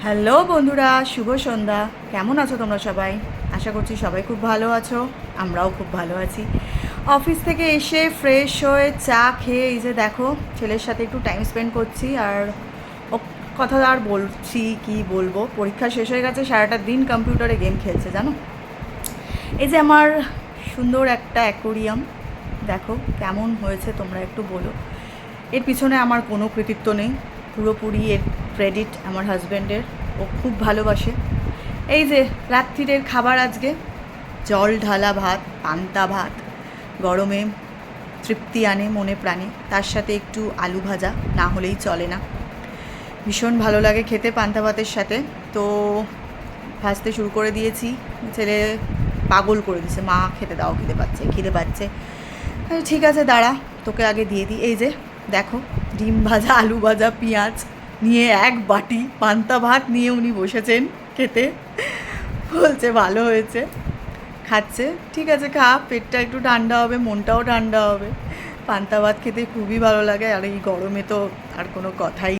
Hello বন্ধুরা, শুভ সন্ধ্যা। কেমন আছো তোমরা সবাই? আশা করছি সবাই খুব ভালো আছো, আমরাও খুব ভালো আছি। অফিস থেকে এসে ফ্রেশ হয়ে চা খেয়ে এই যে দেখো ছেলের সাথে একটু টাইম স্পেন্ড করছি। আর ও কথা আর বলছি কি বলবো, পরীক্ষা শেষ হয়ে গেছে, সারাটা দিন কম্পিউটারে গেম খেলছে জানো। এই যে আমার সুন্দর একটা অ্যাকোরিয়াম, দেখো কেমন হয়েছে তোমরা একটু বলো। এর পিছনে আমার কোনো কৃতিত্ব নেই, পুরোপুরি এর ক্রেডিট আমার হাজব্যান্ডের। ও খুব ভালোবাসে। এই যে রাত্রিরের খাবার আজকে জল ঢালা ভাত, পান্তা ভাত, গরমে তৃপ্তি আনে মনে প্রাণে, তার সাথে একটু আলু ভাজা না হলেই চলে না। ভীষণ ভালো লাগে খেতে পান্তা ভাতের সাথে। তো ভাজতে শুরু করে দিয়েছি, ছেলে পাগল করে দিছে, মা খেতে দাও, খিদে পাচ্ছে। ঠিক আছে দাঁড়া, তোকে আগে দিয়ে দিই। এই যে দেখো ডিম ভাজা, আলু ভাজা, পেঁয়াজ নিয়ে এক বাটি পান্তা ভাত নিয়ে উনি বসেছেন খেতে। বলছে ভালো হয়েছে, খাচ্ছে। ঠিক আছে খা, পেটটা একটু ঠান্ডা হবে, মনটাও ঠান্ডা হবে। পান্তা ভাত খেতে খুবই ভালো লাগে, আর এই গরমে তো আর কোনো কথাই